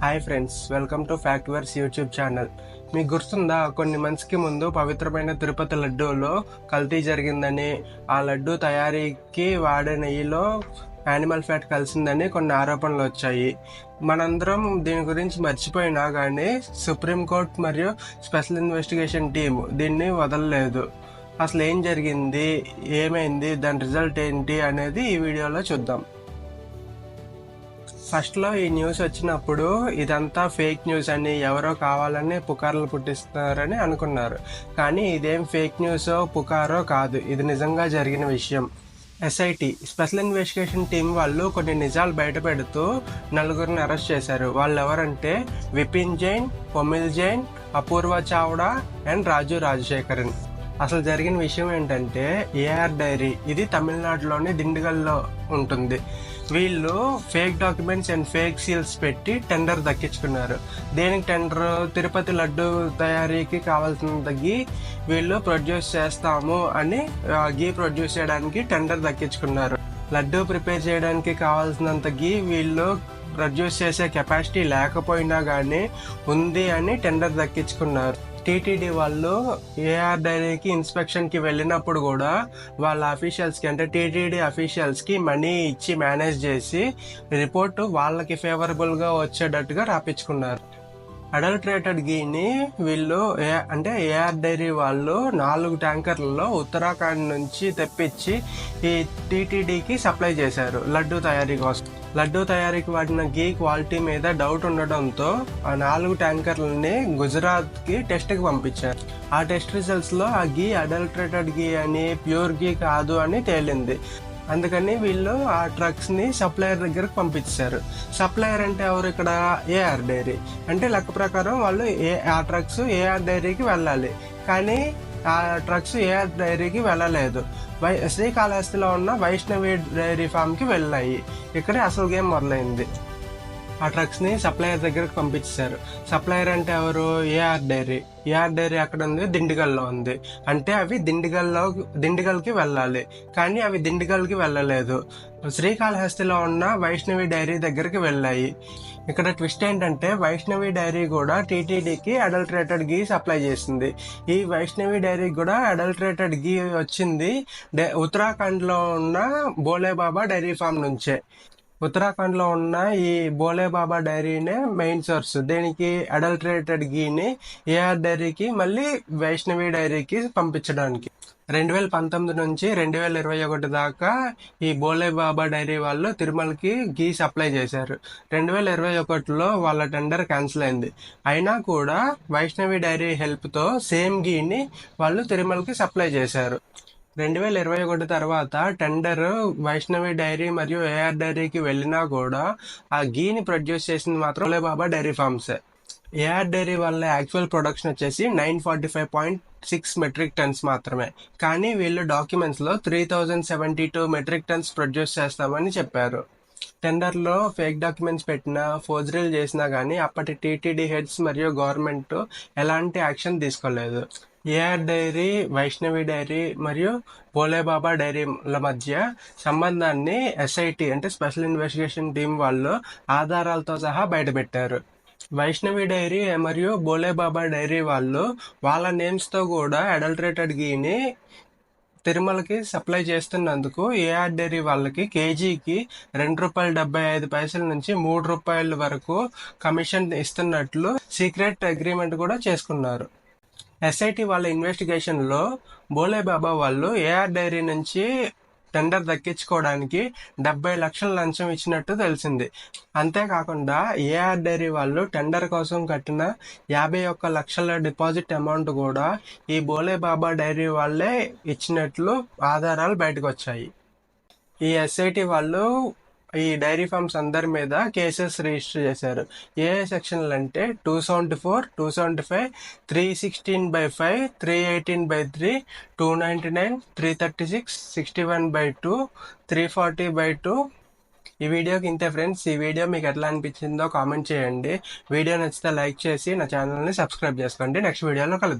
Hi friends, welcome to Factverse YouTube channel. మీకు గుర్తుందా, కొన్ని మంత్స్కి ముందు పవిత్రమైన తిరుపతి లడ్డూలో కల్తీ జరిగిందని, ఆ లడ్డూ తయారీకి వాడే నెయ్యిలో యానిమల్ ఫ్యాట్ కలిసిందని కొన్ని ఆరోపణలు వచ్చాయి. మనందరం దీని గురించి మర్చిపోయినా కానీ సుప్రీంకోర్టు మరియు స్పెషల్ ఇన్వెస్టిగేషన్ టీం దీన్ని వదలలేదు. అసలు ఏం జరిగింది, ఏమైంది, దాని రిజల్ట్ ఏంటి అనేది ఈ వీడియోలో చూద్దాం. ఫస్ట్లో ఈ న్యూస్ వచ్చినప్పుడు ఇదంతా ఫేక్ న్యూస్ అని, ఎవరో కావాలని పుకార్లు పుట్టిస్తున్నారని అనుకున్నారు. కానీ ఇదేం ఫేక్ న్యూసో పుకారో కాదు, ఇది నిజంగా జరిగిన విషయం. ఎస్ఐటి స్పెషల్ ఇన్వెస్టిగేషన్ టీం వాళ్ళు కొన్ని నిజాలు బయట పెడుతూ నలుగురిని అరెస్ట్ చేశారు. వాళ్ళు ఎవరంటే విపిన్ జైన్, పొమిల్ జైన్, అపూర్వ చావ్డా అండ్ రాజు రాజశేఖరన్. అసలు జరిగిన విషయం ఏంటంటే, ఏఆర్ డైరీ ఇది తమిళనాడులోని దిండిగల్లో ఉంటుంది. వీళ్ళు fake documents and fake seals పెట్టి టెండర్ దక్కించుకున్నారు. దేనికి టెండర్? తిరుపతి లడ్డు తయారీకి కావాల్సిన గీ వీళ్ళు ప్రొడ్యూస్ చేస్తాము అని గీ ప్రొడ్యూస్ చేయడానికి టెండర్ దక్కించుకున్నారు. లడ్డు ప్రిపేర్ చేయడానికి కావాల్సినంత గీ వీళ్ళు ప్రొడ్యూస్ చేసే కెపాసిటీ లేకపోయినా కానీ ఉంది అని టెండర్ దక్కించుకున్నారు. టీటీడీ వాళ్ళు ఏఆర్ డైరీకి ఇన్స్పెక్షన్కి వెళ్ళినప్పుడు కూడా వాళ్ళ అఫీషియల్స్కి, అంటే టీటీడీ అఫీషియల్స్కి మనీ ఇచ్చి మేనేజ్ చేసి రిపోర్టు వాళ్ళకి ఫేవరబుల్గా వచ్చేటట్టుగా రాపించుకున్నారు. అడల్ట్రేటెడ్ గీని వీళ్ళు అంటే ఏఆర్ డైరీ వాళ్ళు 4 ట్యాంకర్లలో ఉత్తరాఖండ్ నుంచి తెప్పించి ఈ టీటీడీకి సప్లై చేశారు లడ్డు తయారీ కోసం. లడ్డు తయారీకి వాడిన గీ క్వాలిటీ మీద డౌట్ ఉండడంతో ఆ 4 ట్యాంకర్లని గుజరాత్కి టెస్ట్కి పంపించారు. ఆ టెస్ట్ రిజల్ట్స్లో ఆ గీ అడల్ట్రేటెడ్ గీ అని, ప్యూర్ గీ కాదు అని తేలింది. అందుకని వీళ్ళు ఆ ట్రక్స్ని సప్లయర్ దగ్గరకు పంపించారు. సప్లయర్ అంటే ఎవరు ఇక్కడ? AR Dairy. అంటే లెక్క ప్రకారం వాళ్ళు ఆ ట్రక్స్ ఏఆర్ డైరీకి వెళ్ళాలి, కానీ ఆ ట్రక్స్ ఏఆర్ డైరీకి వెళ్ళలేదు. శ్రీకాళహస్తిలో ఉన్న వైష్ణవి డైరీ ఫామ్కి వెళ్ళాయి. ఇక్కడే అసలు గేమ్ మొదలైంది. ఆ ట్రక్స్ని సప్లయర్ దగ్గరకు పంపించారు. సప్లయర్ అంటే ఎవరు? AR dairy. ఏఆర్ డైరీ అక్కడ ఉంది, దిండిగల్లో ఉంది. అంటే అవి దిండిగల్కి వెళ్ళాలి, కానీ అవి దిండిగల్కి వెళ్ళలేదు. శ్రీకాళహస్తిలో ఉన్న వైష్ణవి డైరీ దగ్గరికి వెళ్ళాయి. ఇక్కడ ట్విస్ట్ ఏంటంటే, వైష్ణవి డైరీ కూడా టీటీడీకి అడల్ట్రేటెడ్ గీ సప్లై చేసింది. ఈ వైష్ణవి డైరీకి కూడా అడల్ట్రేటెడ్ గీ వచ్చింది ఉత్తరాఖండ్లో ఉన్న భోలేబాబా డైరీ ఫామ్ నుంచే. ఉత్తరాఖండ్లో ఉన్న ఈ భోలేబాబా డైరీనే మెయిన్ సోర్స్. దీనికి అడల్ట్రేటెడ్ గీని ఏఆర్ డైరీకి మళ్ళీ వైష్ణవి డైరీకి పంపించడానికి 2019 నుంచి 2021 దాకా ఈ భోలేబాబా డైరీ వాళ్ళు తిరుమలకి గీ సప్లై చేశారు. 2021లో వాళ్ళ టెండర్ క్యాన్సిల్ అయింది. అయినా కూడా వైష్ణవి డైరీ హెల్ప్తో సేమ్ గీని వాళ్ళు తిరుమలకి సప్లై చేశారు. 2021 తర్వాత టెండర్ వైష్ణవి డైరీ మరియు ఏఆర్ డైరీకి వెళ్ళినా కూడా ఆ గీని ప్రొడ్యూస్ చేసింది మాత్రం భోలేబాబా డైరీ ఫార్మ్సే. ఏఆర్ డైరీ వల్ల యాక్చువల్ ప్రొడక్షన్ వచ్చేసి 945.6 మెట్రిక్ టన్స్ మాత్రమే. కానీ వీళ్ళు డాక్యుమెంట్స్లో 3072 మెట్రిక్ టన్స్ ప్రొడ్యూస్ చేస్తామని చెప్పారు. టెండర్లో ఫేక్ డాక్యుమెంట్స్ పెట్టినా, ఫోర్జరీలు చేసినా కానీ అప్పటి టీటీడీ హెడ్స్ మరియు గవర్నమెంట్ ఎలాంటి యాక్షన్ తీసుకోలేదు. ఏఆర్ డైరీ, వైష్ణవి డైరీ మరియు భోలేబాబా డైరీల మధ్య సంబంధాన్ని ఎస్ఐటి అంటే స్పెషల్ ఇన్వెస్టిగేషన్ టీం వాళ్ళు ఆధారాలతో సహా బయటపెట్టారు. వైష్ణవి డైరీ మరియు భోలేబాబా డైరీ వాళ్ళు వాళ్ళ నేమ్స్తో కూడా అడల్ట్రేటెడ్ గీని తిరుమలకి సప్లై చేస్తున్నందుకు ఏఆర్ డైరీ వాళ్ళకి కేజీకి ₹2.75 నుంచి ₹3 వరకు కమిషన్ ఇస్తున్నట్లు సీక్రెట్ అగ్రిమెంట్ కూడా చేసుకున్నారు. ఎస్ఐటి వాళ్ళ ఇన్వెస్టిగేషన్లో భోలేబాబా వాళ్ళు ఏఆర్ డైరీ నుంచి టెండర్ దక్కించుకోవడానికి 70 లక్షల లంచం ఇచ్చినట్టు తెలిసింది. అంతేకాకుండా ఏఆర్ డైరీ వాళ్ళు టెండర్ కోసం కట్టిన 51 లక్షల డిపాజిట్ అమౌంట్ కూడా ఈ భోలేబాబా డైరీ వాళ్ళే ఇచ్చినట్లు ఆధారాలు బయటకు వచ్చాయి. ఈ ఎస్ఐటి వాళ్ళు ఈ డైరీ ఫార్మ్స్ అందరి మీద కేసెస్ రిజిస్టర్ చేశారు. ఏ సెక్షన్లు అంటే 274, 275, 316/5, 318/3, 299, 336, 61/2, 340/2. ఈ వీడియోకి ఇంతే ఫ్రెండ్స్. ఈ వీడియో మీకు ఎట్లా అనిపించిందో కామెంట్ చేయండి. వీడియో నచ్చితే లైక్ చేసి నా ఛానల్ని సబ్స్క్రైబ్ చేసుకోండి. నెక్స్ట్ వీడియోలో కలుద్దాం.